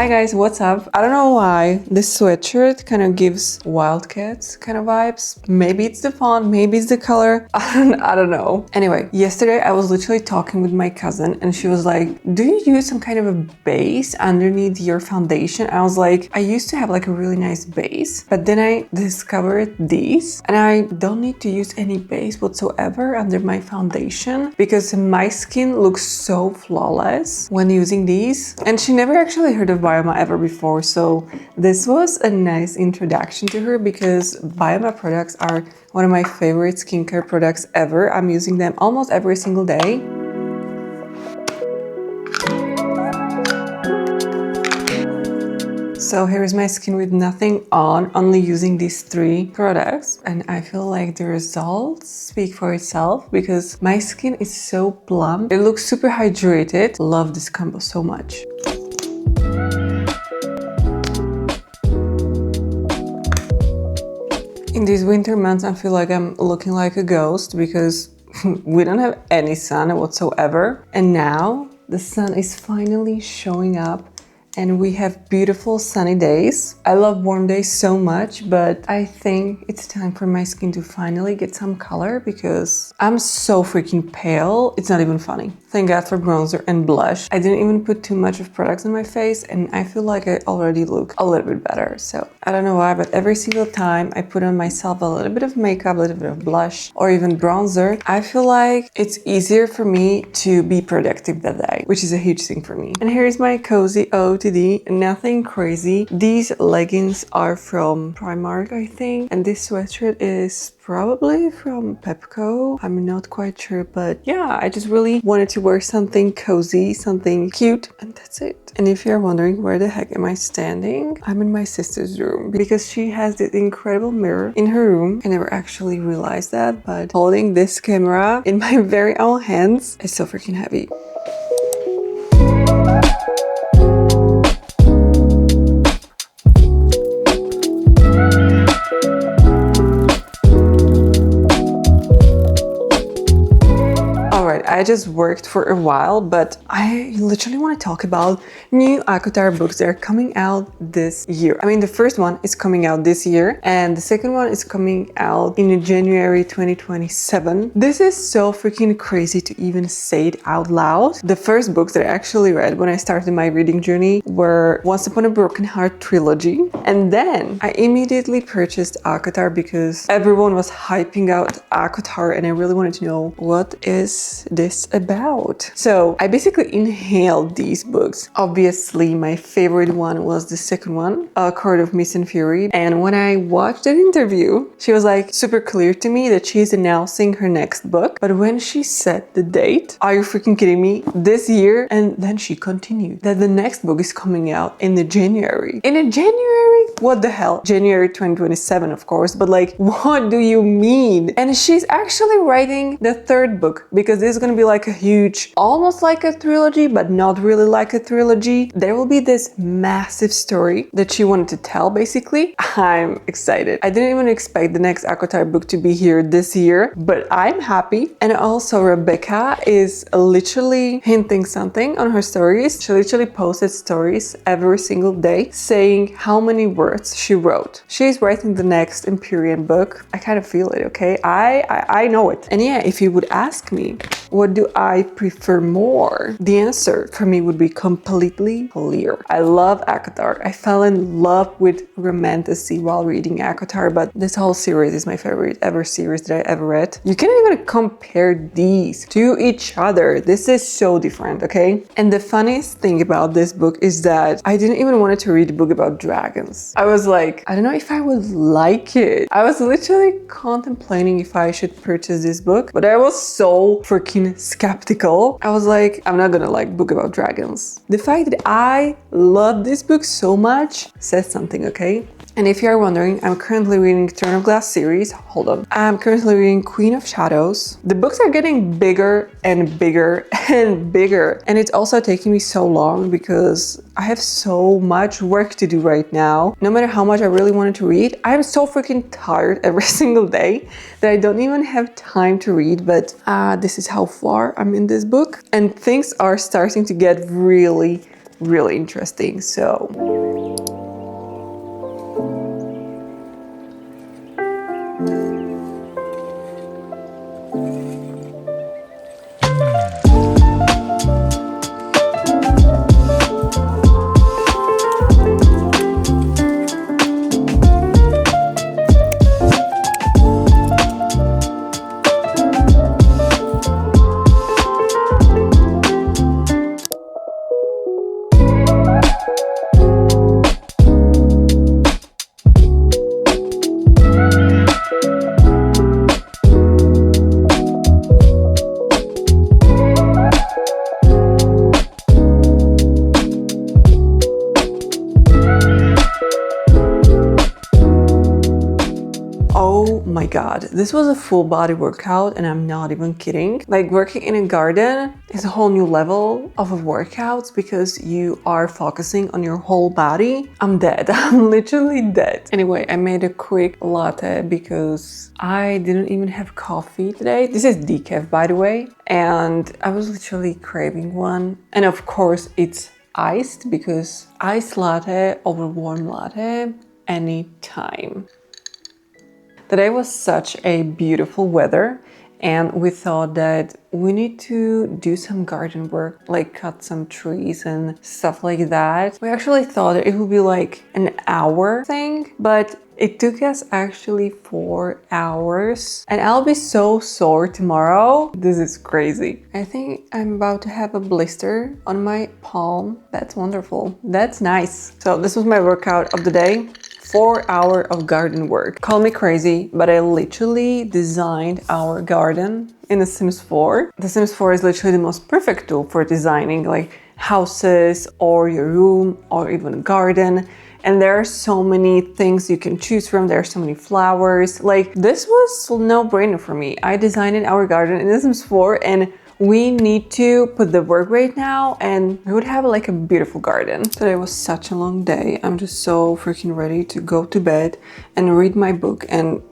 Hi guys, what's up? I don't know why this sweatshirt kind of gives Wildcats kind of vibes. Maybe it's the font, maybe it's the color. I don't know. Anyway, yesterday I was literally talking with my cousin and she was like, do you use some kind of a base underneath your foundation? I was like, I used to have like a really nice base, but then I discovered these and I don't need to use any base whatsoever under my foundation because my skin looks so flawless when using these. And she never actually heard of Byoma ever before, so this was a nice introduction to her because Byoma products are one of my favorite skincare products ever. I'm using them almost every single day. So here's my skin with nothing on, only using these 3 products. And I feel like the results speak for itself because my skin is so plump. It looks super hydrated. Love this combo so much. In these winter months, I feel like I'm looking like a ghost because we don't have any sun whatsoever. And now the sun is finally showing up and we have beautiful sunny days. I love warm days so much, but I think it's time for my skin to finally get some color because I'm so freaking pale. It's not even funny. Thank God for bronzer and blush. I didn't even put too much of products on my face and I feel like I already look a little bit better. So I don't know why, but every single time I put on myself a little bit of makeup, a little bit of blush or even bronzer, I feel like it's easier for me to be productive that day, which is a huge thing for me. And here's my cozy OOTD, nothing crazy. These leggings are from Primark, I think, and this sweatshirt is probably from Pepco. I'm not quite sure, but yeah, I just really wanted to wear something cozy, something cute, and that's it. And if you're wondering where the heck am I standing, I'm in my sister's room because she has this incredible mirror in her room. I never actually realized that, but holding this camera in my very own hands is so freaking heavy. I just worked for a while, but I literally want to talk about new ACOTAR books that are coming out this year. I mean, the first one is coming out this year and the second one is coming out in January 2027. This is so freaking crazy to even say it out loud. The first books that I actually read when I started my reading journey were Once Upon a Broken Heart trilogy. And then I immediately purchased ACOTAR because everyone was hyping out ACOTAR and I really wanted to know what is this about. So I basically inhaled these books. Obviously, my favorite one was the second one, Court of Mist and Fury. And when I watched that interview, she was like super clear to me that she's announcing her next book. But when she said the date, are you freaking kidding me? This year? And then she continued that the next book is coming out in the January. In a January? What the hell? January 2027, of course. But like, what do you mean? And she's actually writing the third book because this is going to be like a huge, almost like a trilogy, but not really like a trilogy. There will be this massive story that she wanted to tell, basically. I'm excited. I didn't even expect the next ACOTAR book to be here this year, but I'm happy. And also Rebecca is literally hinting something on her stories. She literally posted stories every single day saying how many words she wrote. She's writing the next Empyrean book. I kind of feel it, okay? I know it. And yeah, if you would ask me, what do I prefer more? The answer for me would be completely clear. I love ACOTAR. I fell in love with romantasy while reading ACOTAR, but this whole series is my favorite ever series that I ever read. You can't even compare these to each other. This is so different, okay? And the funniest thing about this book is that I didn't even want to read a book about dragons. I was like, I don't know if I would like it. I was literally contemplating if I should purchase this book, but I was so freaking skeptical. I was like, I'm not gonna like book about dragons. The fact that I love this book so much says something, okay? And if you're wondering, I'm currently reading Throne of Glass series. Hold on. I'm currently reading Queen of Shadows. The books are getting bigger and bigger and bigger. And it's also taking me so long because I have so much work to do right now. No matter how much I really wanted to read, I'm so freaking tired every single day that I don't even have time to read. But this is how far I'm in this book. And things are starting to get really really interesting. So oh my god, this was a full body workout and I'm not even kidding. Like, working in a garden is a whole new level of workouts because you are focusing on your whole body. I'm dead. I'm literally dead. Anyway, I made a quick latte because I didn't even have coffee today. This is decaf, by the way, and I was literally craving one. And of course it's iced because iced latte over warm latte anytime. Today was such a beautiful weather and we thought that we need to do some garden work, like cut some trees and stuff like that. We actually thought that it would be like an hour thing, but it took us actually 4 hours and I'll be so sore tomorrow. This is crazy. I think I'm about to have a blister on my palm. That's wonderful. That's nice. So this was my workout of the day. 4 hours of garden work. Call me crazy, but I literally designed our garden in The Sims 4. The Sims 4 is literally the most perfect tool for designing like houses or your room or even a garden. And there are so many things you can choose from. There are so many flowers. Like, this was a no-brainer for me. I designed our garden in The Sims 4 and we need to put the work right now and we would have like a beautiful garden. Today was such a long day. I'm just so freaking ready to go to bed and read my book and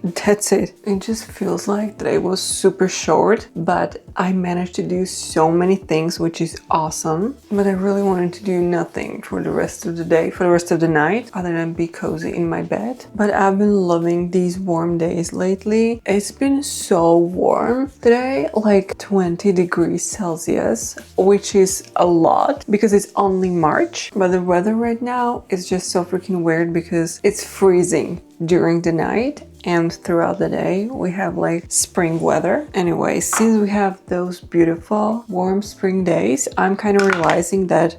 that's it. It just feels like today was super short, but I managed to do so many things, which is awesome. But I really wanted to do nothing for the rest of the day, for the rest of the night, other than be cozy in my bed. But I've been loving these warm days lately. It's been so warm today, like 20 degrees Celsius, which is a lot because it's only March. But the weather right now is just so freaking weird because it's freezing during the night and throughout the day we have like spring weather. Anyway, since we have those beautiful warm spring days, I'm kind of realizing that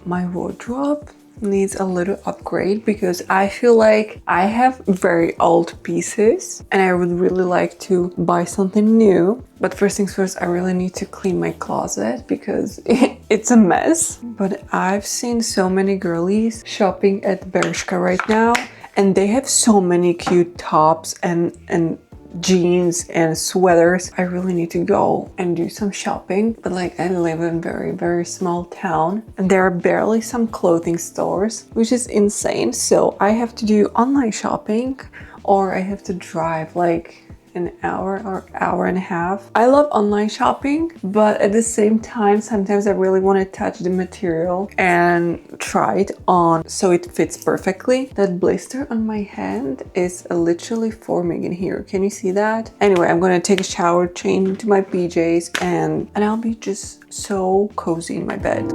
my wardrobe needs a little upgrade because I feel like I have very old pieces and I would really like to buy something new. But first things first, I really need to clean my closet because it's a mess. But I've seen so many girlies shopping at Bershka right now and they have so many cute tops and jeans and sweaters. I really need to go and do some shopping, but like I live in a very small town and there are barely some clothing stores, which is insane. So I have to do online shopping or I have to drive like an hour or hour and a half. I love online shopping, but at the same time, sometimes I really want to touch the material and try it on so it fits perfectly. That blister on my hand is literally forming in here. Can you see that? Anyway, I'm gonna take a shower, change into my PJs, and I'll be just so cozy in my bed.